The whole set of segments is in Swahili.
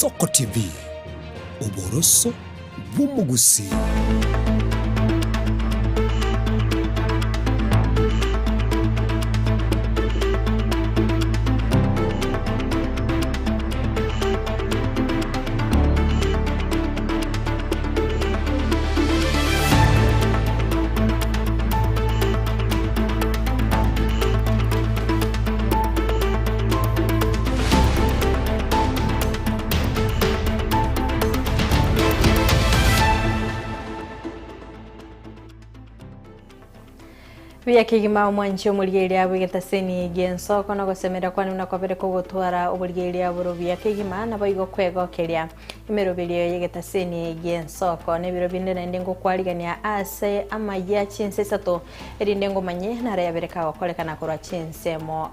Ensoko TV, uboroso bw'umugusi. Vya kigima mwanchi omulgeria bwegetaseni Ensoko no gosemera kwani unakobere ko gutwara obulgeria buru vya kigima na boigo kwegokeria imeroberio yegetaseni Ensoko ne biro bindene ndengo kwarigania ase amaya chinse sato erindengo manye na rayabireka gokolekana korwa chinsemo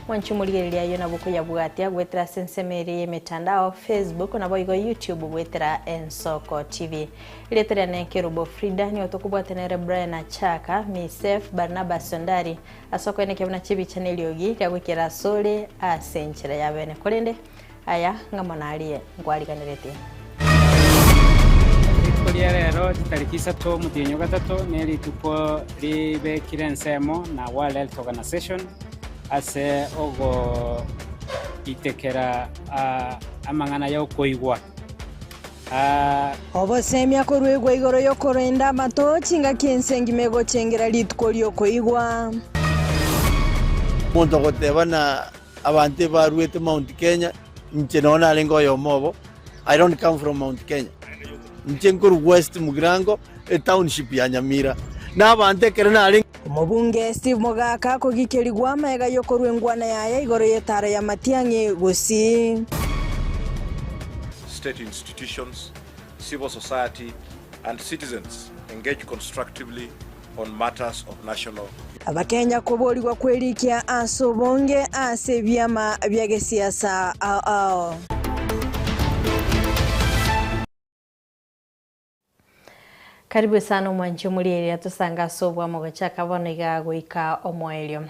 mwanchi omulgeria yo nabuko yabwatia gwetera sensemeri yemitandao Facebook na boigo YouTube gwetera Ensoko TV iletera ne kerubo Frida ni otokubwatenere Brian Achaka Misef Barnabas Sondari asoko ene kebuna chibi channel yogi yagwikira sole asenchira yabene kolende aya ngamonaliye ngwaliganirete Kulia rero tariki 3 mutinyo gatatu neri tuko libe kirensemo na World Health Organization ase ogo itekera amangana yo koigwa obosemia korwegwa igoro yo korenda mato chinga kensengi mego chengera litko lyo koigwa muntu gotebana abante barwete Mount Kenya nchenona lengo yo mobo. I don't come from Mount Kenya, nchenkuru West Mugrango township ya Nyamira na abante kerena ali omubunge Steve Mogaka kogikeligwa mega yo korwengwana yaya igoro yetara ya Matiang'i gosi. State institutions, civil society, and citizens engage constructively on matters of national. Abakenya koboligwa kwelikia asobonge ase byama byage siasa Karibu sana mwanchi omulgeria tusanga sobwa mogochaka boniga goika omoelio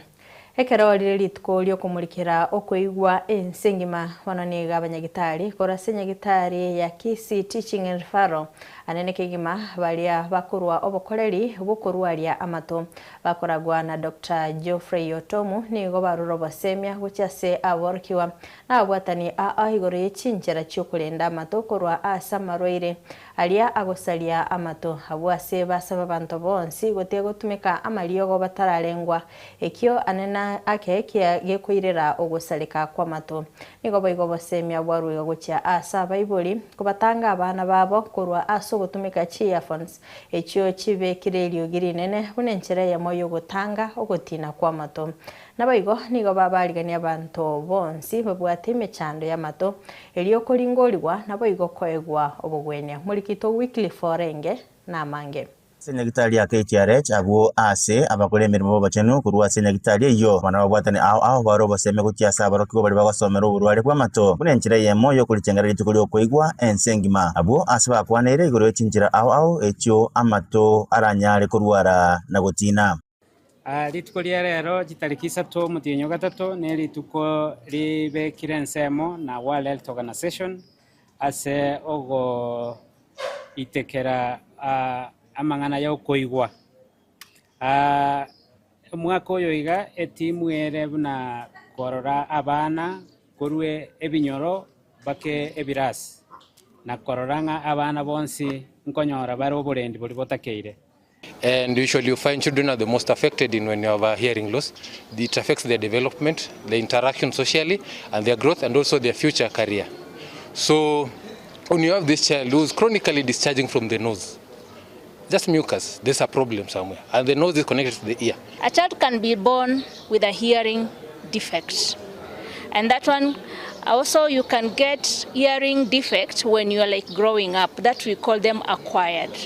ekero litko lyo kumulikira okoigwa ensengima bananiga abanyagitari korasenya gitari ya Kisi Teaching and Referral anene kigima balia bakurwa obokoreri bukurwaria amato bakoragwa na Dr. Geoffrey Otomu nigo baruro basemia guchase aborkiwa na abwatani igoro yechinchera cyokurenda amato korwa asamarwaire alia agosalia amato abwase basaba bantu bonsi gotego tumeka amaliogo batararengwa ekyo anena akekia gekwirira ogosalika kwa mato nigo boigo basemia bwaruyo gocha asa baibuli kubatanga abana babo korwa aso gutumika earphones ekyo chibe kirelio girinene bunenchera ya moyo gutanga ogotina kwa mato nabayigo nigo babaligania abantu bonsi babwate imechando ya mato elio kolingolwa nabayigo koegwa obogwenya mulikito weekly forenge na mange senyagitari ya KTRH abo ase abakore emirimo bachenu kurwa senyagitari yo bana babwatane aho baro baseme kutyasa baroko bali bagasomera uburware bw'amato bunenchira yemo yo kulichengera litukuri okoigwa ensengima abo ase bakwanere igoro yechinjira aho ekyo amato aranyare kurwara na gotina litukuri rero gitariki 3 mutinyo gatatu neri tuko libe kirensemo na World Health Organization ase ogo itekera amangana ya koigwa mwaka oyo iga etimu ere buna korora abana korwe ebinyoro bake ebirasi na kororanga abana bonsi nkonyora bari oburendi buli botakeire. And usually you find children are the most affected when you have a hearing loss. It affects their development, their interaction socially, and their growth, and also their future career. So when you have this child who's chronically discharging from the nose, just mucus, there's a problem somewhere, and the nose is connected to the ear. A child can be born with a hearing defect, and that one also you can get hearing defect when you are like growing up. That we call them acquired.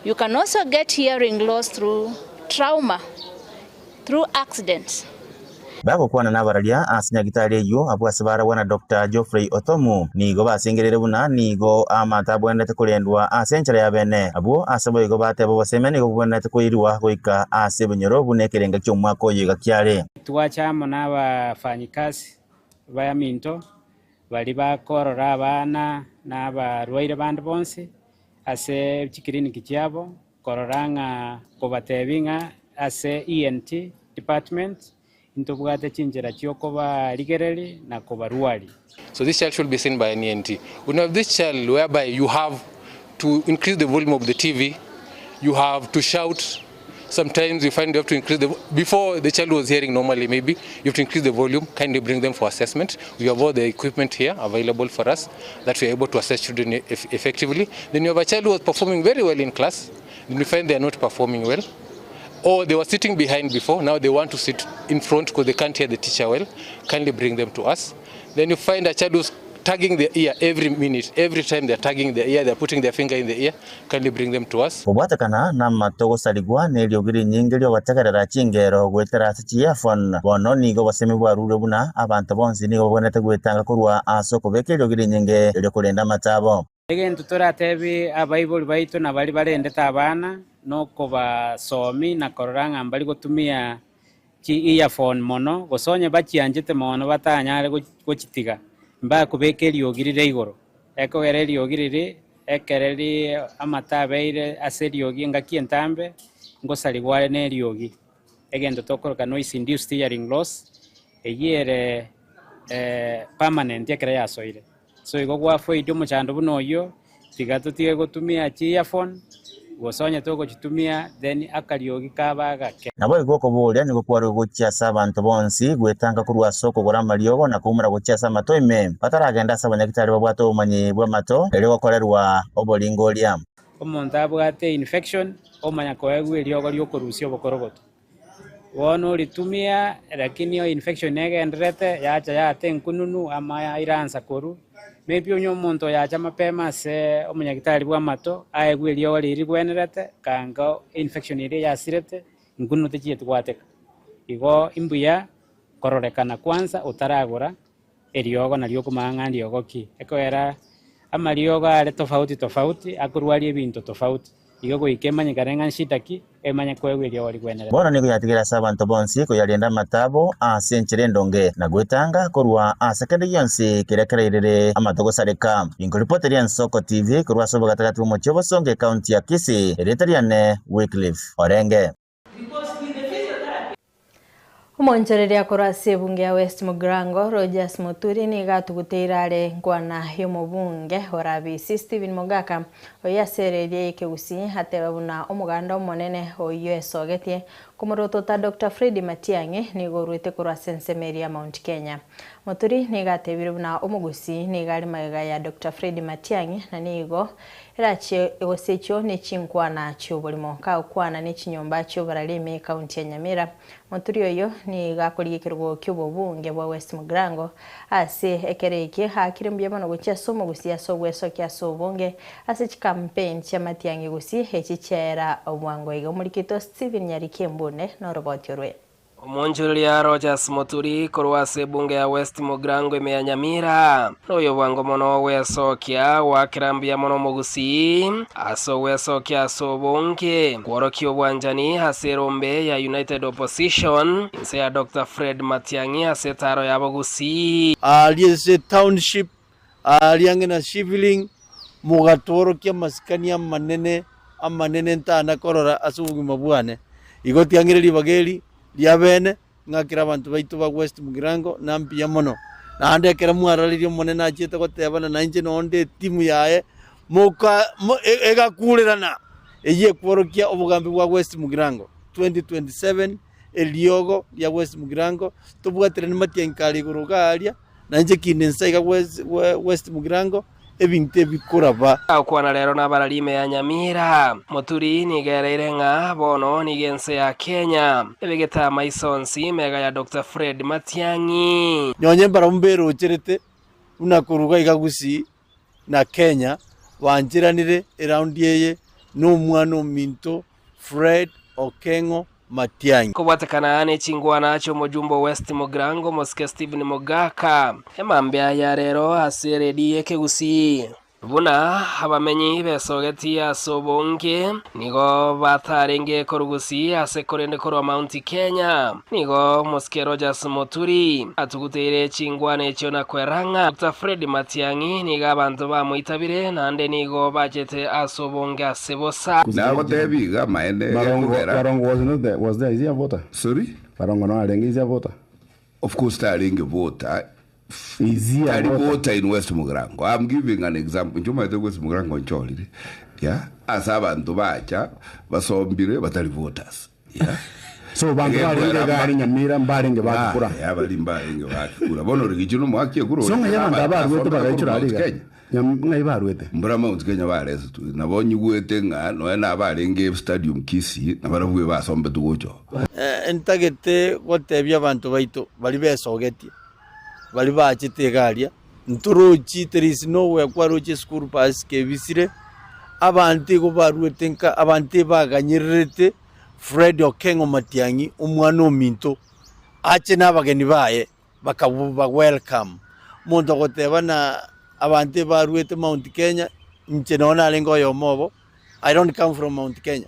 You can also get hearing loss through trauma, through accidents. bako kwana nabaralia asinyagitari yo abwasibara wana Dr. Geoffrey Otomu nigo basengerere buna nigo amata bwendete kulendwa asenchera ya bene abo asabo igo bate bo basemene go bwendete kuirwa goika asebunyoro bunekerenga cyo mwako yiga kyale twachamo n'abafanyikazi baya minto bali bakorora abana n'abarwaire bandi bonsi ase chikiriniki chiabo kororanga kobatebinga ase ENT department intobwate chinjera chiokoba ligereri na kobarwali. So this child should be seen by an ENT. We have this child whereby you have to increase the volume of the TV, you have to shout. Sometimes you find you have to increase before the child was hearing normally, maybe you have to increase the volume, kindly bring them for assessment. We have all the equipment here available for us that we are able to assess children effectively. Then you have a child who was performing very well in class, then you find they are not performing well. Or they were sitting behind before, now they want to sit in front because they can't hear the teacher well. Kindly bring them to us. Then you find a child who's tagging the ear every minute. Every time they're tagging the ear, they're putting their finger in the ear. Kindly bring them to us. Obwatakana na matogo saligwa neliogiri nyingiri watakarara chingero gwetera sichia fon bono nigo basemi bwarure buna abantu bonsi nigo bonete gwetanga kurwa asoko bekeliogiri nyinge eliokulenda matabo. Egento toratebi abaibuli baitu na bali barendeta abana noko basomi na kororanga mbali gutumia chi earphone mono gosonye bachianjete mono batanyare gochitiga mba kubeke liogirire igoro ekogere liogirire ekereri amatabeire aseriogi ngaki entambe ngosaligware ne liogi egento tokoroka noise induced hearing loss eyere permanent yakere yasoire so igogwa foi dio muchando bunoyo tigato tige gutumia chi earphone gosonye toko chitumia then akaliogi kabaga nabo igoko bolya niko kwaro gochiasa abantu bonsi gwetanga kurwa soko gorama lyogo na kumura gochiasa matoime pataragenda sabanyakitari babwato umanyi bwa mato elego kolerwa obolingolya omuntu abwate infection omanya koegwe lyogo lyokorusio bokorogoto wono litumia lakini yo infection negendrete yacha yate nkununu ama iransa koru maybe onyo muntu yacha mapema se omunyagitari bwa mato aegwe lyogo liri bwenerete kanga infection iri yasirete nkunu techiye twateka igo imbuya kororekana kwanza utaragura elyogo na lyokumanga ndyogo ki ekoera ama lyogo ale tofauti akurwali ebintu tofauti igo goikemanya karenga nshitaki emanya kwegwe lyogo ligwenera bono nigo yatigera sabantu bonsi ko yalienda matabo asenchere ndonge na gwetanga korwa asekende yonsi kirekerere amatogo sareka ingo reporter ya Soko TV korwa sobo gatagatu mu Chobosonge county ya Kisii Eritariane Wycliffe Orenge. Omonchereria korase bunge ya West Mugrango Rogers Muturi ni gatuguteirare ngwana y'omubunge orabisi Stephen Mogaka oyasererie ikeusi hateba buna omuganda omonene oyo esogetie kumurotota Dr. Fred Matiang'i ni gorwete korase nsemeri ya Mount Kenya. Muturi ni gatebire buna omugusi ni gali magega ya Dr. Fred Matiang'i na nigo erache egosecho ne chinkwana cy'oburimo ka ukwana ne chinyomba cy'obaralime county ya Nyamira. Muturi oyo ni gakurikirwo cy'obubunge bwa West Mugrango ase ekereke hakirimbye mono gocha somo gusia sobweso kya sobunge ase campaign cha Matiang'i gusi hechichera obwango igo mulikito Stephen Nyarikembune no robot yorwe. Omonjoria Rogers Muturi korwase bunge ya West Mugrango ya Nyamira noyo bwango mono wesokia wakirambia mono mugusi aso wesokia sobonke kworokio bwanjani haserombe ya United Opposition inse ya Dr. Fred Matiang'i hasetaro ya bogusi aliese township aliangena civiling mugatoro kia maskania manene ntana korora asubugi mabwane igotiangireri bageri liabene ngakira abantu baitu ba West Mugrango nampia mono na ande kera mwararirio monena achete gotebana na inje nonde timu yae muka egakurerana eye kworokia obugambi bwa West Mugrango 2027 eliogo ya West Mugrango tubwatire ni Matiang'i gurugaria na inje kinensa iga West Mugrango ebinte bikoraba akwana lero nabaralime ya Nyamira Muturi nigereire nga bono nigense ya Kenya ebegeta maisonsi mega ya Dr. Fred Matiang'i nyonye mbaro cherete unakuruga igagusi na Kenya wanjiranire around yeye no mwana minto Fred Okengo Matiang'i kubwatakana ne chingwana cyo mujumbo West Mugrango Moske Stephen Mogaka emambya ya rero aseredi ekegusi buna abamenyi besogeti asobonge nigo batarenge korugusi ase korende korwa Mount Kenya nigo Mosike Rogers Moturi atugutere chingwane chiona kweranga Dr. Fred Matiang'i niga abantu bamuitabire nande nigo bajete asobonge asebosa na tebiga maende Barongo was there is he a voter? Sorry? Barongo no arenge is a voter? Of course arenge voter. Is he a voter in West Mugrango? I'm giving an example. Njuma ite West Mugrango ncholi. Yeah. Asa abantu bacha basombire batali voters. Yeah. So bantu barenge gari nyamira mbarenge bakura. Ya bali mbarenge bakura. Bono rigichuno mwakie kuro. So ngayama ndabarwete bagaichura aliga. Ngaibarwete. Mbura Mount Kenya barese tu. Nabonyi gwete nga no na barenge stadium kisi na baravuye basombe tugocho. Entagete gotebya abantu baito bali besogeti. Bali bachitegaria nturuchi there is nowhere kwa roche school pass ke bisire abantu go barwetenka abantu baganyirete Fred Okengo Matiang'i umwana ominto ache nabageni baye bakabuba welcome muntu gotebana abantu barwete Mount Kenya nche nona lengo yomobo. I don't come from Mount Kenya,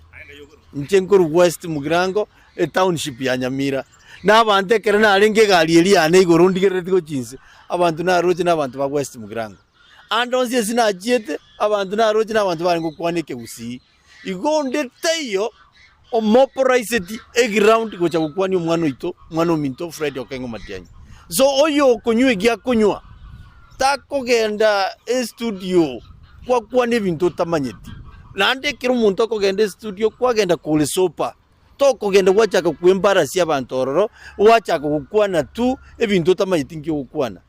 nche nkuru West Mugrango township ya Nyamira n'abantu kerana alenge gali eli ane igorundigerete ko chinse abantu na roje n'abantu ba West Mugrango andonse sina jete abantu na roje n'abantu bari ngukwanike gusi igonde tayo omoporaiseti ground gocha gukwani umwana ito mwana minto Fred Okengo Matiang'i so oyo konywe gya konywa takogenda studio kwa kwani bintu tamanyeti nande kiro muntu kogenda studio kwa genda kule sopa toko genda wachaka kuembarasi abantu ororo wachaka kukwana tu ebintu tamayitingi kukwana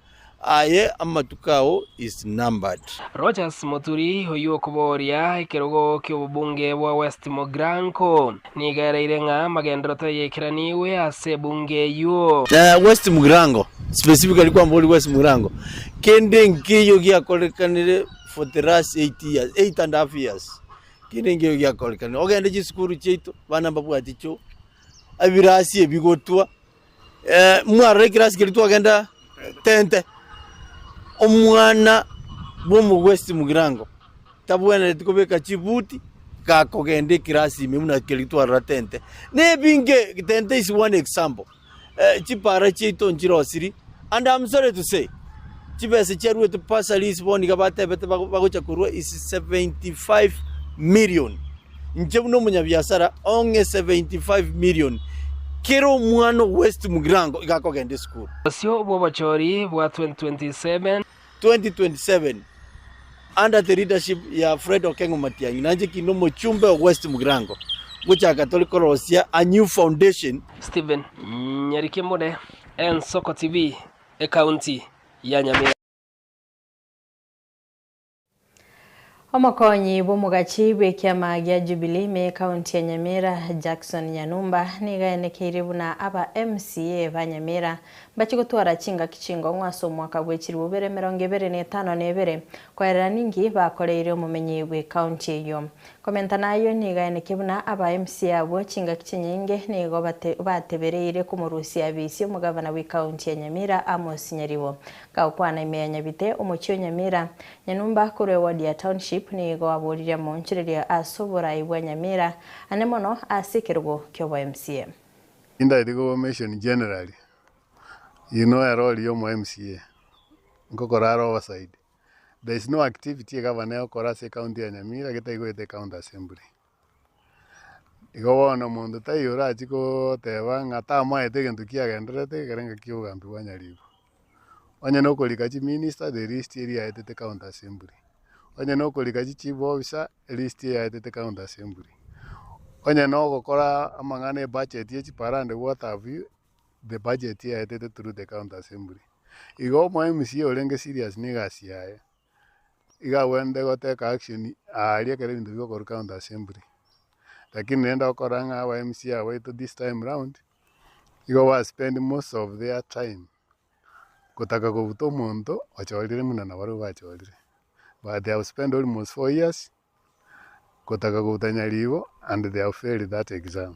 aye amatukao is numbered. Rogers Moturi hoyo kuboria ikirogo ky'obunge bwa West Mugrango nigareire nga magendrota yekiraniwe ase bunge yo West Mugrango specifically kwa mboli West Mugrango kende ngiyo gyakolekanire for the last 8.5 years kinenge yakolekana ogende chiskuru cheito bana babwati cho abirasi ebigotwa mware kirasi kilitwa agenda tente omwana bomu West Mugrango tabwana tikobeka chibuti kakogende kirasi imuna kilitwa ratente ne binge tente is one example chipara cheito njirosiri and I'm sorry to say chibese cherwe to pass Lisbon gabate bete bagocha kurwa is 75 million. Nchebuno munyabiasara onge 75 million. Kero mwano West Mugrango ikakogende school. Sio bwabachori bwa 2027 under the leadership ya Fred Okengo Matiang'i nanje kinomo chumbe West Mugrango gucha Catholic Rosia a new foundation. Steven Nyarikemode Ensoko TV county ya Nyamira. Omukonyi bw'omugachi bw'ekyama gya Jubilee me county ya Nyamira Jackson Nyanumba nigaenekeire buna aba MCA ba Nyamira bakigotwara kinga kichingo mwaso mwaka gwekiri 2025 kwerera ningi bakoreire omumenyi bwe county eyo komenta nayo nigaeneke buna aba MCA abo kinga kichinyinge nigo batebereire kumurusi abisi omugabana we county ya Nyamira Amos Nyaribo kaukwana imenya bite omuchyo Nyamira Nyanumba kure ward ya township nigo aborira mu nchireria asobora ibwa Nyamira anemono asikirgo kyobo MCA inda digo mention generally you know a role yo mo MCA ngokoraro overside there is no activity governor korase county ya Nyamira getaigo ete county assembly igobona mundu tayora chiko teba ngata maete gentu kiagendrete kerenga kiugambi wa Nyaribo onye no kolika chi minister the list area ete county assembly onye no kolika chi chief officer list area ete county assembly onye no gokora amangane budget ye chiparande what have you the budget here ete through the county assembly igo mo MCA olenge serious ni gasi yae iga wende goteka action aria kere bintu byo county assembly lakini nenda okoranga wa MCA wait this time round igo wa spend most of their time kutaka kubuto muntu ochorire muna na baru bachorire but they have spent almost 4 years kutaka kubuta Nyaribo and they have failed that exam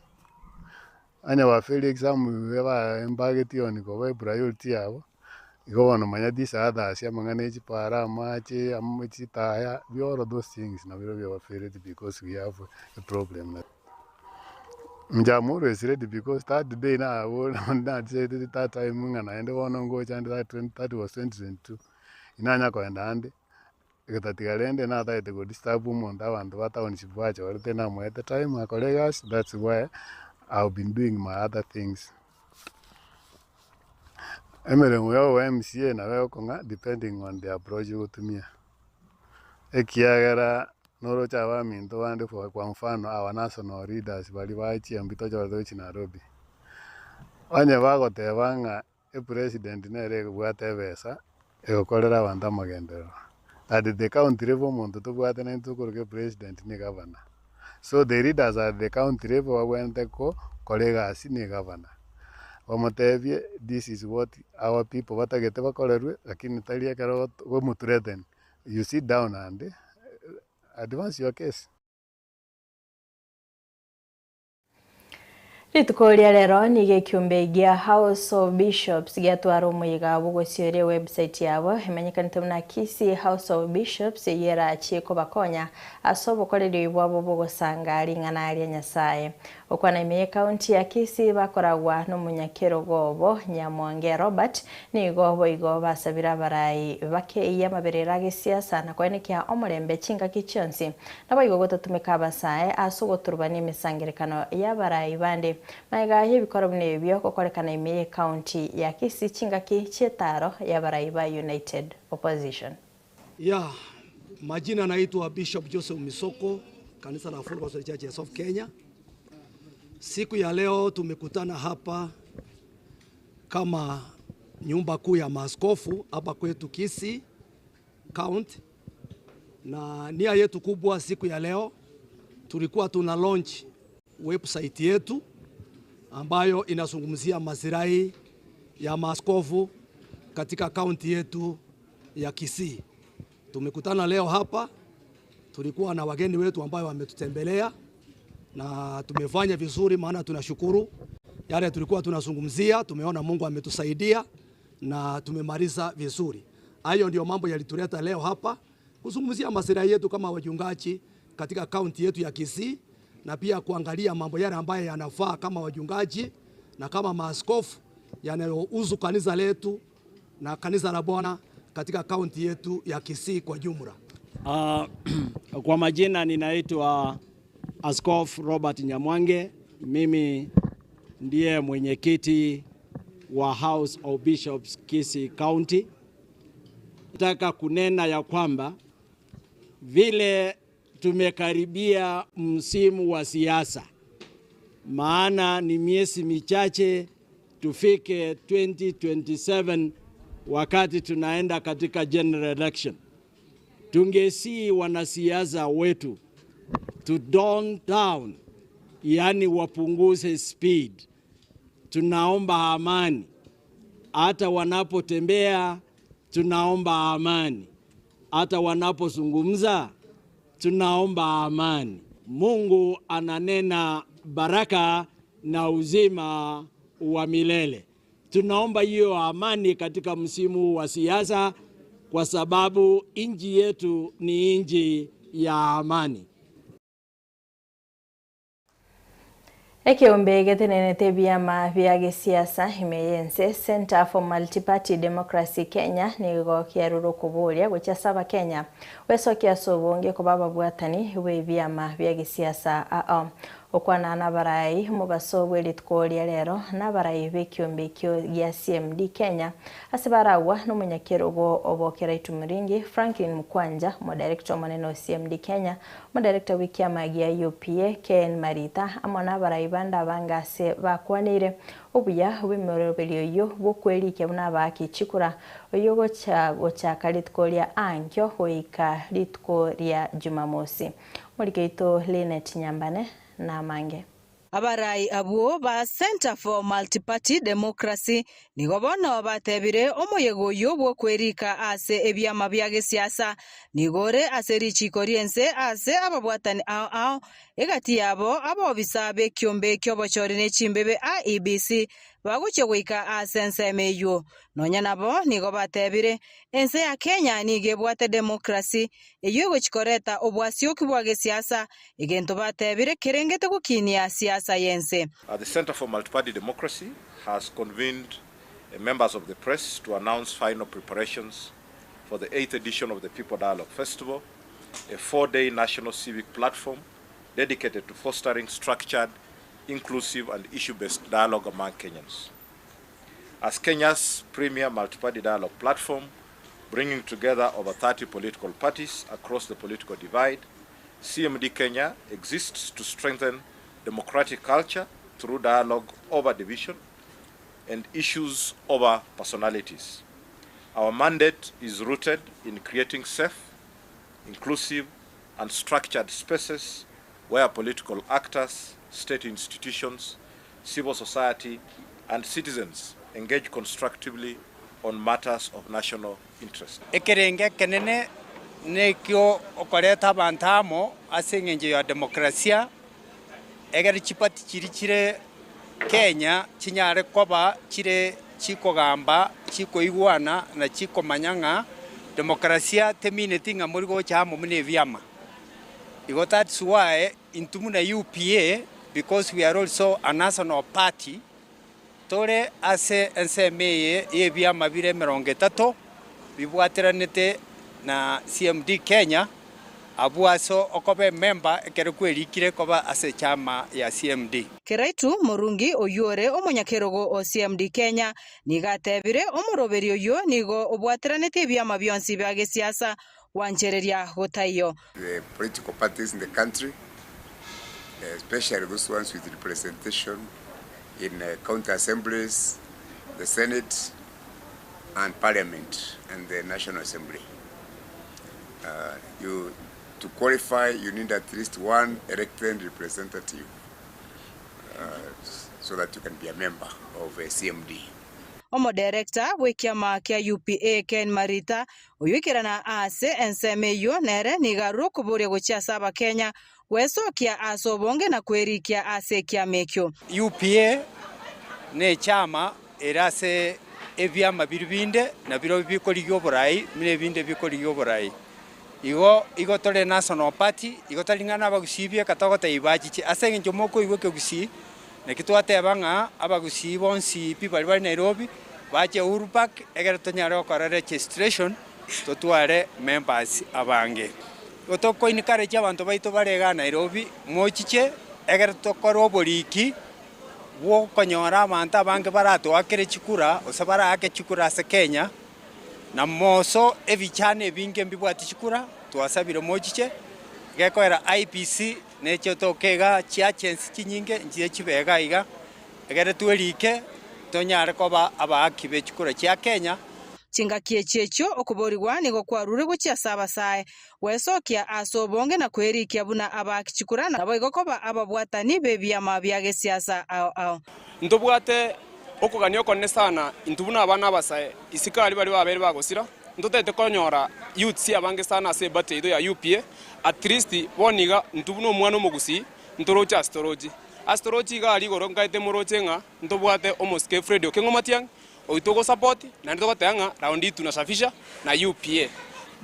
anya wa failed exam we ba embageti on ko we priority yabo Igo bono manya these others amang'ana chipara amache amachitaya, we all of those things na we are afraid because we have a problem. Mjamuru is ready because that day now na say that time ngana ende wono ngo chande that was 2022 inanya ko enda ande ikatatika na that go disturb umonda abantu bataonship bacho orite na mo at the time my colleagues. That's why I've been doing my other things. Emere mwe wa MCA na wewe konga depending on the approach you tumia ekiagera noro chawa minto wande kwa mfano our national leaders bali bachi ambito joro chi Nairobi onye bagotebanga president nere bwate besa egokorera abantu amagendero at the county level muntu tubwate na ntukuruke president ni governor, so the leaders at the county level wawente ko colleagues ni governor wamotebie this is what our people batagete bakorerwe lakini talia karo we mutureten you sit down and advance your case. Rituko ria rero ni gikiumbe gia House of Bishops giatwara umuiga bugociore website yabo imenyekanite na Kisii House of Bishops yera chiko bakonya asobo korerio ibwabo bugosanga ringana aria Nyasaye okwana ime county ya Kisii bakoragwa no munyakero gobo Nyamwange Robert ni gobo igo basabira barai bakeiya maberera gisiasa na kwenekia omurembe chinga kichonsi nabo igo gotatumika basae asogoturbani imisangirekano ya barai bande maiga hibikoro bnebyo kokorekana ime county ya Kisii chingaki chetaro ya Baraiba United Opposition. Majina naitwa Bishop Joseph Misoko, kanisa la Full Gospel Church of Kenya. Siku ya leo tumekutana hapa kama nyumba kuu ya maaskofu hapa kwetu Kisii County, na nia yetu kubwa siku ya leo tulikuwa tuna launch website yetu ambayo inazungumzia maslahi ya maaskofu katika kaunti yetu ya Kisii. Tumekutana leo hapa, tulikuwa na wageni wetu ambao wametutembelea na tumefanya vizuri, maana tunashukuru yale tulikuwa tunazungumzia, tumeona Mungu ametusaidia na tumemaliza vizuri. Hayo ndio mambo yalituleta leo hapa kuzungumzia maslahi yetu kama wajungaji katika kaunti yetu ya Kisii, na pia kuangalia mambo yale ambayo yanafaa kama wajungaji na kama maaskofu yanayohusu kanisa letu na kanisa la Bwana katika kaunti yetu ya Kisii kwa jumla. Kwa majina ninaitwa Askofu Robert Nyamwange. Mimi ndiye mwenyekiti wa House of Bishops Kisii County. Nataka kunena ya kwamba vile tumekaribia msimu wa siasa, maana ni miezi michache tufike 2027 wakati tunaenda katika general election. Tungesi wanasiasa wetu to down, yani wapunguze speed. Tunaomba amani, hata wanapotembea tunaomba amani, hata wanapozungumza tunaomba amani. Mungu ananena baraka na uzima wa milele. Tunaomba hiyo amani katika msimu wa siasa kwa sababu nchi yetu ni nchi ya amani. Ekiumbe getenenete byama bya gisiasa imeyense Center for Multi-Party Democracy Kenya nigo kiaruru kuburia guchasaba Kenya wesokia sobonge ko baba bwatani we byama bya gisiasa okwana na barai mubasobwe litkolia lero na barai bekiumbe kyo ya CMD Kenya asibarawa no munyakerogo obokera itumuringi Franklin Mukwanja mo director maneno CMD Kenya mo director wikiama ya UPA Ken Marita amona barai banda bangase bakwanire obuya bwemerobelio yo bokwelike buna bakicikura oyogo cha kalitkolia ankyo hoika litkolia Jumamosi mulikeito Linet Nyambane na mange. Abarai abuo ba Center for Multi-Party Democracy nigo bono batebire omoyego yobwo kwerika ase ebyama bya gisiasa nigore ase richikoriense ase ababwatani ao egati yabo abobisa be kyombe kyobochori ne chimbebe IEBC baguche goika asense meyo nonya nabo nigo batebire ense ya Kenya nigebwate demokrasi eyo gochikoreta obwasio kibwage siasa igento batebire kerengete gukinia siasa yense. The Center for Multi-Party Democracy has convened members of the press to announce final preparations for the 8th edition of the People Dialogue Festival, a 4-day national civic platform dedicated to fostering structured, inclusive and issue-based dialogue among Kenyans. As Kenya's premier multi-party dialogue platform, bringing together over 30 political parties across the political divide, CMD Kenya exists to strengthen democratic culture through dialogue over division and issues over personalities. Our mandate is rooted in creating safe, inclusive and structured spaces where political actors, state institutions, civil society and citizens engage constructively on matters of national interest. Ekerenge kenene nekyo okoreta bantamo asengenje ya demokrasia egeri chipati chirichire Kenya chinyare koba chire chikogamba chikoigwana na chikomanyanga demokrasia temine tinga murigo chamo mune vyama. That's why intumuna UPA, because we are also a national party, tore ase NCMA ye vyama vile 30 bibwatiranite na CMD Kenya abuaso okobe member ekerekwirikire koba ase chama ya CMD. Keraitu Murungi oyore omunyakerogo o CMD Kenya nigatebire omuroberi oyo nigo obwatiranite byama byonsi byage siasa wanchereria gotayo. The political parties in the country, especially those ones with representation in county assemblies, the Senate and Parliament and the National Assembly. To qualify, you need at least one elected representative so that you can be a member of a CMD. Omo director wekiama kia UPA Ken Marita oyukirana ase NCMA nere nigaru kuburia guchia saba Kenya weso kia asobonge na kwerikia ase kia mekyo. UPA ne chama erase ebyama biribinde na biro bikoliyo borai mine binde bikoliyo borai. Igo tole national party igo talingana abagusibye katagota ibajichi asengenjo moko iwe kegusi ne kitwatebanga abagusi bonsi people bali Nairobi bache Uhuru Park egere tonyare okora registration totware members abange otoko inikare cy'abantu baito barega Nairobi mochiche egere tokora oboriki wo konyora abantu abange barato akere chikura osabara ake chikura se Kenya na moso ebichane binge mbibwati chikura twasabire mochiche gekoera IPC necho tokega chiachensi chinyinge njiye chibega iga egere twerike tonyare koba abaki bechikura chia Kenya chingakie checho okuborigwa nigo kwarure guchia saba sae wesokia asobonge na kwerikia buna abaki chikurana nabo igokoba ababwatani bebyama byage siasa ao ndobwate okugania konne sana intubuna abana abasae isikali bali babere bagosira ndotete konyora youth abange sana se bate ya UPA at least boniga ntubuna omwana omugusi ntorocha astrology gali gorongaite murochenga ndobwate omoske Fred okengomatiang oitogo support na ndogotanga round itu na safisha na UPA.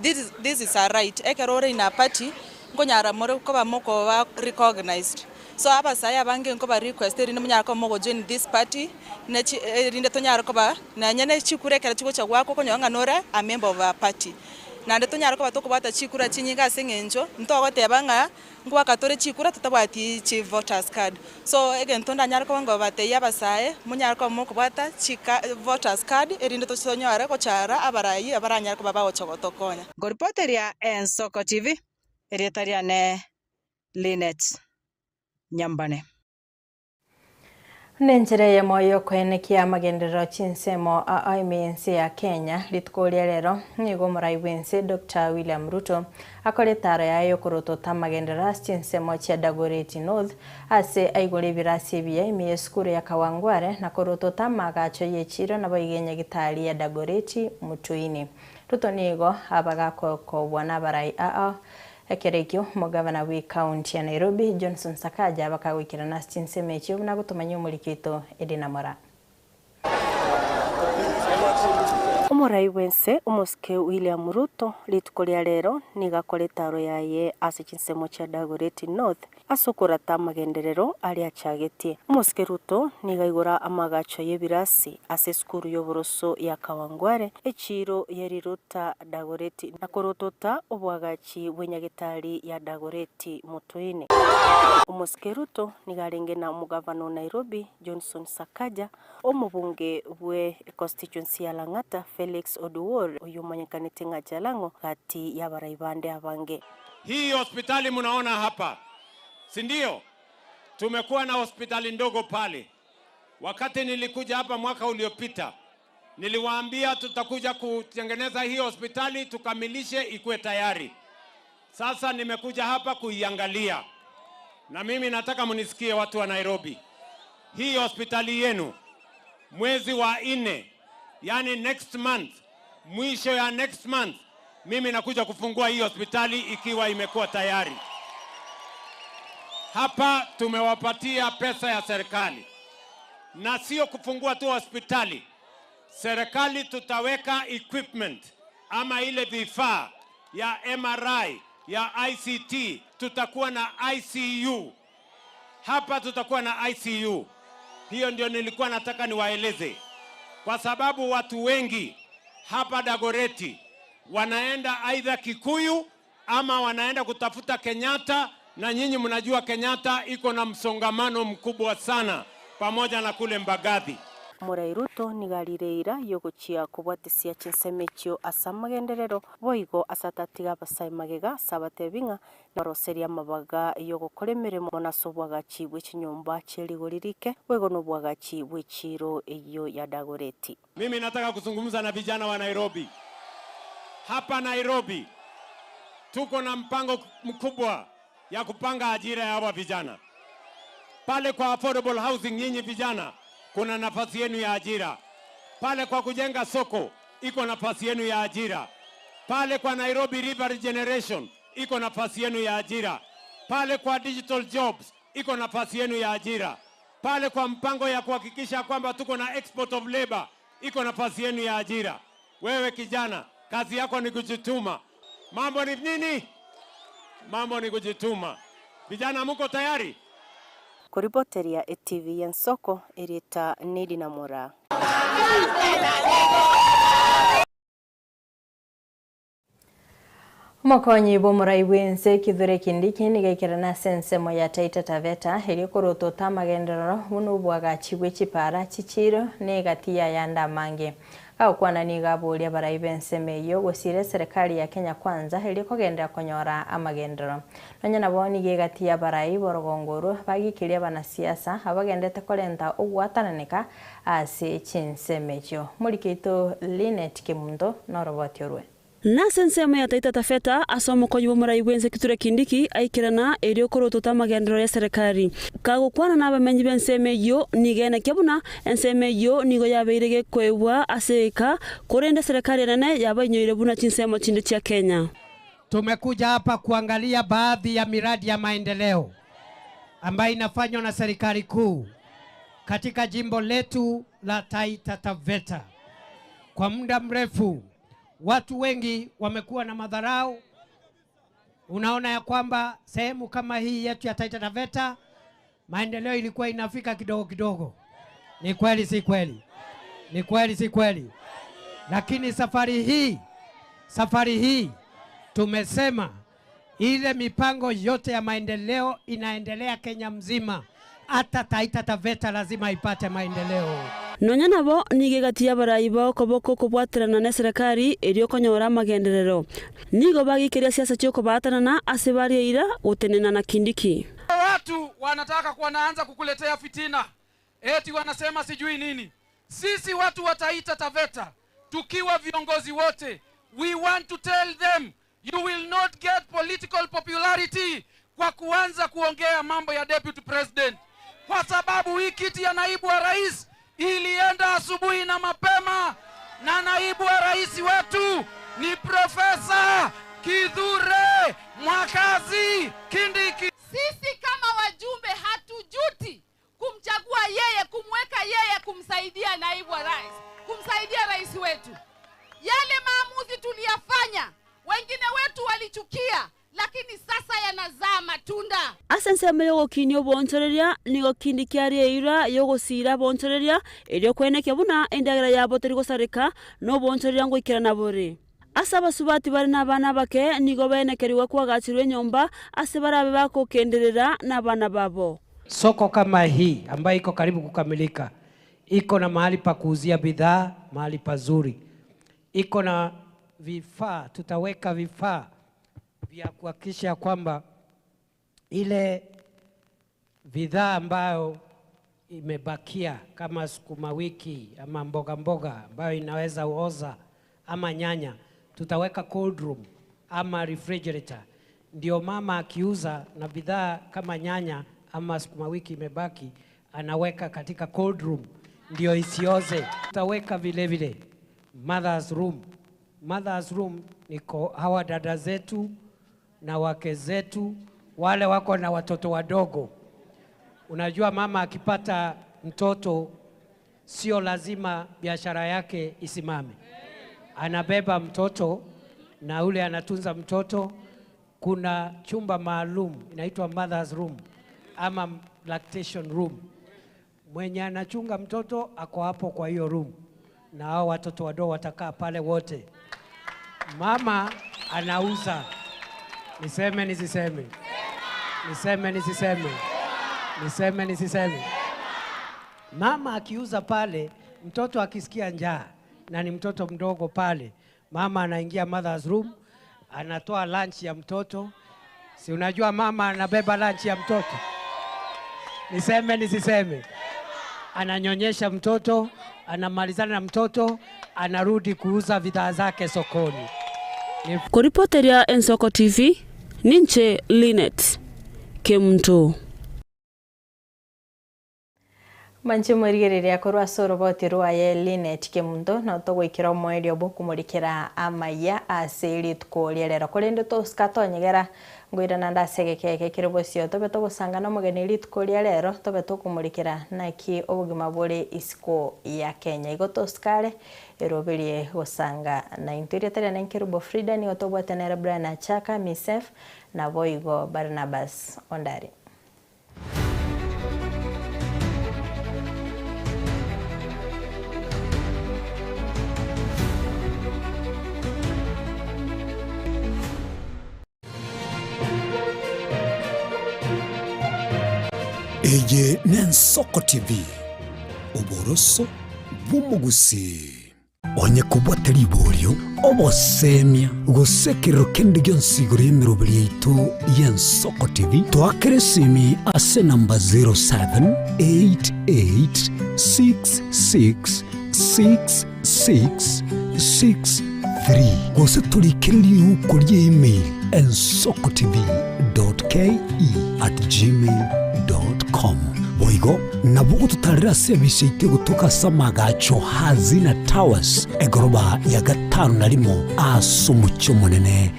This is a right ekerore ina party ngonyara more ko ba moko ba recognized. So aba saya bange ko ba request ri munyara ko mogo join this party ne rinde tonyara ko ba na nyane chikure kera chiko chagwa ko nyanga nora a member of a party. Na ndo tonyara ko ba to ko bata chikura chinyinga sengenjo ntogo tebanga ngwa katore chikura tutabati chi voters card. So again tonda nyara ko ngo bate yabasaye munyara ko moko bata chika voters card erinde to sonyara ko chara abarayi abaranyara ko baba ochogotokonya. Gorpoteria en Soko TV eretaria ne Linet Nyambane. Nenjere moyo kwenekia magendero chinsemo a IMNC ya Kenya litkolia lero nigo muraiwense Dr. William Ruto akoretara yayo kurotota magendera chinsemo cha Dagoretti North ase aigore birasi bya imieskuru ya Kawangware na kurotota magacho yechiro na boigenya gitali ya Dagoretti Mutuini. Ruto nigo abagako ko bwana barai ekerekyo mugavana wi county ya Nairobi Johnson Sakaja bakawikira na chinsemo ekyo na gutumanya umulikito Edina Mora. Umurai wense umuske William Ruto litukolia lero nigakore taro yaye ase chinsemo cha Dagoretti North asukurata magenderero ali achagetie. Umuske Ruto nigaigora amagacho yebirasi ase skuru y'oboroso ya Kawangware echiro yeriruta Dagoretti nakorotota obwagachi bwenyagitari ya Dagoretti Mutoine. Umuske Ruto nigarenge na umugavano Nairobi Johnson Sakaja omubunge bwe constituency ya Lang'ata Felix Oduor oyumanyakanite ngajalango kati ya baraibande abange. Hii hospitali mnaona hapa, si ndio? Tumekuwa na hospitali ndogo pale. Wakati nilikuja hapa mwaka uliopita, niliwaambia tutakuja kutengeneza hii hospitali tukamilishe ikuwe tayari. Sasa nimekuja hapa kuiangalia. Na mimi nataka mnisikie watu wa Nairobi. Hii hospitali yenu mwezi wa 4, yani next month, mwisho ya next month, mimi nakuja kufungua hii hospitali ikiwa imekuwa tayari. Hapa tumewapatia pesa ya serikali. Na sio kufungua tu hospitali. Serikali tutaweka equipment ama ile vifaa ya MRI, ya ICT, tutakuwa na ICU. Hapa tutakuwa na ICU. Hiyo ndio nilikuwa nataka niwaeleze. Kwa sababu watu wengi hapa Dagoretti wanaenda aidha Kikuyu ama wanaenda kutafuta Kenyatta, na nyinyi mnajua Kenyatta iko na msongamano mkubwa sana pamoja na kule Mbagathi. Murai Ruto nigarireira yoguchia kubwatisia chinsemechio asamagenderero boigo asatatiga basai magega sabatebinga na roseria mabaga yogukoremere mona sobwagachi bw'ikinyumba cherigoririke wego no bwagachi bw'chiro eyo ya Dagoretti. Mimi nataka kuzungumza na vijana wa Nairobi. Hapa Nairobi tuko na mpango mkubwa ya kupanga ajira ya hawa vijana. Pale kwa affordable housing nyinyi vijana kuna nafasi yenu ya ajira. Pale kwa kujenga soko iko nafasi yenu ya ajira. Pale kwa Nairobi River Regeneration iko nafasi yenu ya ajira. Pale kwa digital jobs iko nafasi yenu ya ajira. Pale kwa mpango ya kuhakikisha kwamba tuko na export of labor iko nafasi yenu ya ajira. Wewe kijana, kazi yako ni kujituma. Mambo ni nini? Mambo ni kujituma. Vijana mko tayari? Kuripoteria TV ya Nsoko Erita Nedi na Mora. Mokonyi bomurai bwense kithure kindiki nigaikira na sensemo ya Taita Taveta heri korotota magenderero bunu bwagachi bw'echipara chichiro negatia yanda mange. Kwana nigaburia barai bense meyo gusire serikali ya Kenya Kwanza heri kogenda konyora amagendero. Nonya nabo nigegatia barai borogongoro bagikiria bana siasa abagendete kolenta ogwatananeka ase chinsemecho. Mulikito Linet Kimundo no roboti orwe. Na sensemo ya Taita Taveta asomokonyi bomurai bwense kithure kindiki aikirana erio korotota magendero ya serikali. Kagukwana n'abamenyi b'ensemeyo nigena kebuna ensemeyo nigo yabeirege kwebwa aseka korenda serikali nene yabanyoire buna chinsemo chinde cha Kenya. Tumekuja hapa kuangalia baadhi ya miradi ya maendeleo ambayo inafanywa na serikali kuu katika jimbo letu la Taita Taveta. Kwa muda mrefu watu wengi wamekuwa na madharau. Unaona ya kwamba sehemu kama hii yetu ya Taita Taveta maendeleo ilikuwa inafika kidogo kidogo. Ni kweli si kweli? Ni kweli si kweli? Lakini safari hii tumesema ile mipango yote ya maendeleo inaendelea Kenya mzima. Hata Taita Taveta lazima ipate maendeleo. Nonya nabo nigegatia baraibo koboko kubwatirana na serikali erio konyora magenderero. Nigo bagikiria siasa cyo kubatarana asebari ira utenena na Kindiki. Watu wanataka wanaanza kukuletea fitina. Eti wanasema sijui nini. Sisi watu wa Taita Taveta tukiwa viongozi wote, we want to tell them you will not get political popularity kwa kuanza kuongea mambo ya deputy president. Kwa sababu hii kiti ya naibu wa rais ilienda asubuhi na mapema, na naibu wa rais wetu ni Profesa Kithure Mwakazi Kindiki. Sisi kama wajumbe hatujuti kumchagua yeye, kumweka yeye kumsaidia naibu wa rais, kumsaidia rais rais wetu, yale maamuzi tuliyafanya, wengine wetu walichukia, lakini sasa yanazaa matunda. Asense yogo kinyo bontoreria nigo kindi kiarie ira yogo sira bontoreria elio kwene kebuna endagera ya boteri gosareka no bontoreria ngo ikira nabore. Asaba subati bari nabana bake nigo benekeriwa kwagachirwe nyomba ase barabe bako kenderera nabana babo. Soko kama hii ambayo iko karibu kukamilika iko na mahali pa kuuzia bidhaa, mahali pazuri. Iko na vifaa, tutaweka vifaa vya kuhakikisha kwamba ile bidhaa ambayo imebakia kama sukuma wiki ama mboga ambayo inaweza uoza ama nyanya, tutaweka cold room ama refrigerator. Ndio mama akiuza na bidhaa kama nyanya ama sukuma wiki imebaki, anaweka katika cold room ndio isioze. Tutaweka vile vile mother's room. Mother's room niko hawa dada zetu na wake zetu wale wako na watoto wadogo. Unajua mama akipata mtoto sio lazima biashara yake isimame. Anabeba mtoto na ule anatunza mtoto. Kuna chumba maalum inaitwa mother's room ama lactation room. Mwenye anachunga mtoto ako hapo kwa hiyo room, na hao watoto wadogo watakaa pale wote. Mama anauza. Niseme nisiseme? Niseme nisiseme? Niseme nisiseme? Mama akiuza pale, mtoto akisikia njaa na ni mtoto mdogo pale, mama anaingia mother's room, anatoa lunch ya mtoto. Si unajua mama anabeba lunch ya mtoto? Niseme nisiseme? Ananyonyesha mtoto, anamalizana na mtoto, anarudi kuuza bidhaa zake sokoni. Kuripoteria Ensoko TV, Ninche Linet Kemto. Manche murigereria korwa soro botirwa ye Linet Kemto no to gwikira omwerio bokumurikira amaya asiri tkolierera kolende to skatonyegera ngwira nanda segekeke kiribosio tobe to gusangana mugeni litkolierero tobe to kumurikira naki obugima bore isiko ya Kenya igoto skale eroberie gusanga na interior tele na nkiribo Frida ni otobwatenera Brian Chaka Misef na Boigo Barnabas Ondari. Eye n'Ensoko TV uboroso bw'umugusi onye kubwatari iboryo obosemia gusekero kende gyonsigoro y'emirobiri yaitu y'Ensoko TV twakeresimi ase namba 0788666663 gose turikiriri uko ry'email ensokotv.ke@gmail.com boigo nabugo tutarira service ite gutuka samagacho hazina towers egoroba ya gatanu narimo asumucyo munene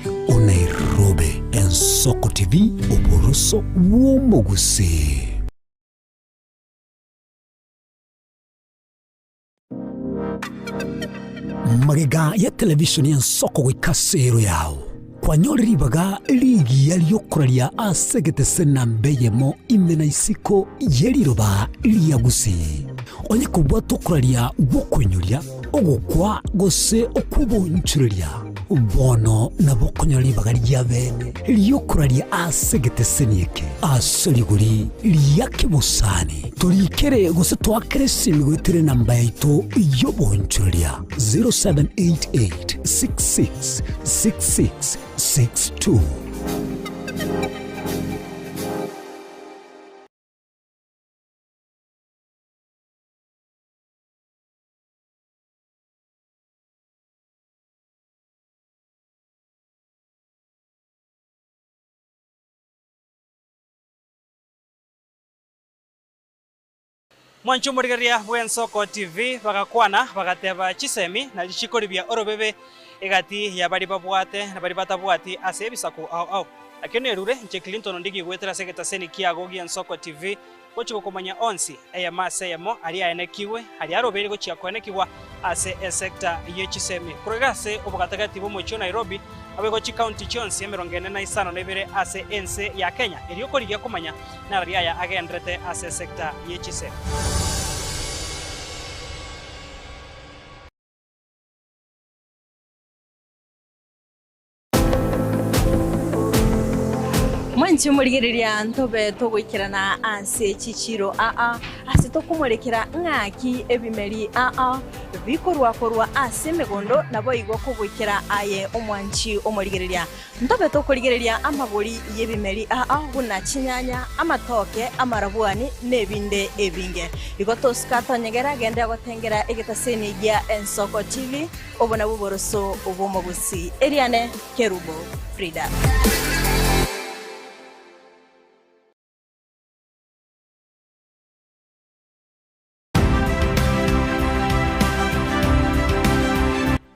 Nairobi. Ensoko TV uboroso bw'umugusi. Magega ya televisioni y'Ensoko gwikasero yawo kwanyoribaga ligi yaliyokuralia asegete senambeyemo imena isiko yeliroba liyagusi onye kubwa tokuralia gwokunyoria ogukwa gose okubonchuria bono nabokonyoribaga lyabene liyokuralia asegete senieke asoliguri liyakibusani tulikere gose twakere simigwetire namba yaitu yobonchuria 0788666662. Mwancho murigeria bw'Ensoko TV bagakwana bagateba chisemi na lichikori bya orobebe egati ya bari babwate na bari batabwati ase bisako au lakini erure nche Clinton ndigi gwetera segeta seni kiago gi Ensoko TV gochi gokomanya onsi eyamase yamo ali aenekiwe ali arobere gochi akoenekiwa ase sector yechisemi kurigase obugatagati bomocho Nairobi abegochi county chonsi emerongene na isano nebere ase ense ya Kenya eriokorigia komanya na riaya agendrete ase sector yechisemi. Mwanchi murigereria ntobe togwikirana ase chichiro ase tokumurikira ng'aki ebimeri bikorwa ase megondo nabo igwa kugwikira aye omwanchi omurigereria ntobe tokurigereria amagori yebimeri buna chinyanya amatoke amarabuani nebinde ebinge igotosikatonegera gende gotengera egetaseni gya Ensoko TV obona buboroso obomogusi Eliane Kerubo Frida.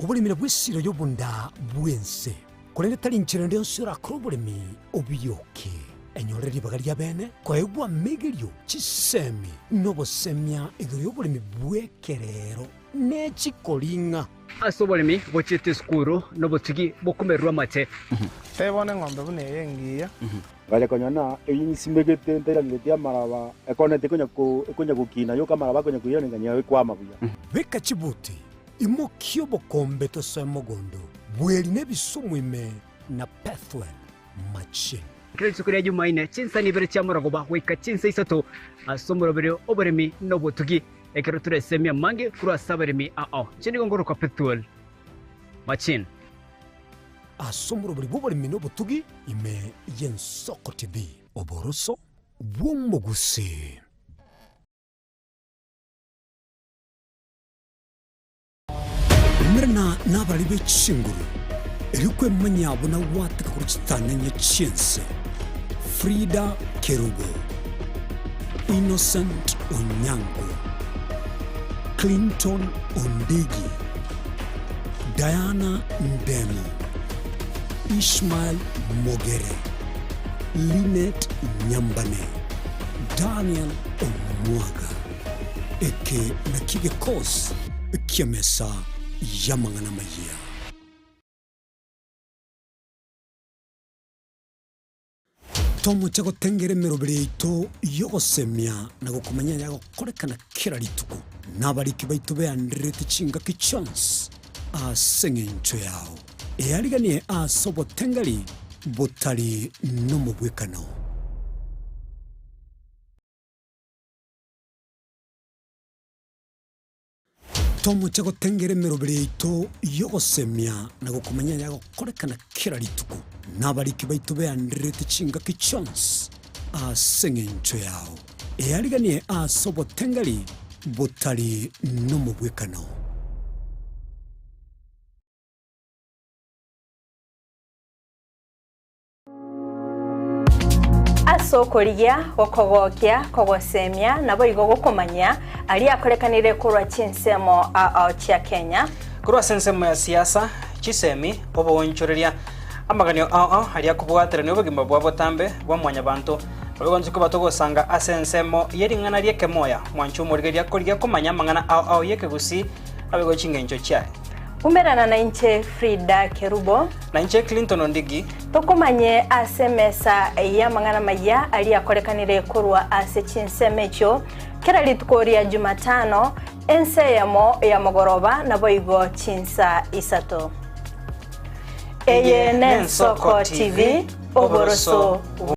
Obulimira bw'essiro y'obunda bw'ense kulende tali nchirende nsura krobulimi obuyoke enyole libaga lya bene kwaegwa megelyo chisemi nobosemya igoro y'obulimi bw'ekerero n'ekikolinga ase obolimi bochete skuru nobotigi bokumerwa mate tebone ng'ombe bune yengiya gale konyana eyinyisimbegete nterangete amaraba ekonete konya kukina yo kamaraba konya kuyona nganya kwama buya beka chibuti imokio bokombe tosemogondo bweli nebisumwime na pathway machine kile chukuri Jumaine chinsa nibere chamuragoba wika chinsa isato asomorobere oberemi nobotugi ekero turesemia mange kura saberemi chini gongoro ka pathway machine asomorobere boberemi nobotugi ime Ensoko TV oboroso bwomogusi. Mirna nabali bechinguru erikwe manyabo na watka kuchitana nyechense Frida Kerubo, Innocent Onyango, Clinton Ondigi, Diana Ndemo, Ishmael Mogere, Linet Nyambane, Daniel Omwaga, eke nakige kos kiamesa yamangana maya. Tomo chago tengere merobere ito yogo semia na gukumanya yago korekana kira rituko nabariki baitu be andrete chinga ki chance a sengencho yao eariganie a sobo tengali botali no mubwekano. Tomo chago tengere merobere ito yogo semia na gukumanya yago korekana kira rituko nabariki baitu be andrete chinga ki chance a sengencho yao eariganie a sobo tengali botali no mubwekano. Asokorigia gokogokia kogosemia nabo igo gokomanya ali akorekanire kurwa chinsemo chia Kenya kurwa sensemo ya siasa chisemi obo wonchoreria amaganio ali akubwatira ne obugimba bwa botambe bwa mwanya bantu bagonzuko batogosanga asensemo yeringana rieke moya mwanchu murigeria korigia komanya mangana yeke gusi abego chingencho chae umerana na inche Frida Kerubo na inche Clinton Ondigi tokomanye asemesa ya mangana maya ali akorekanire kurwa ase chinsemecho kera litukoria Jumatano enseyamo ya mogoroba nabo igo chinsa isato Ensoko TV oboroso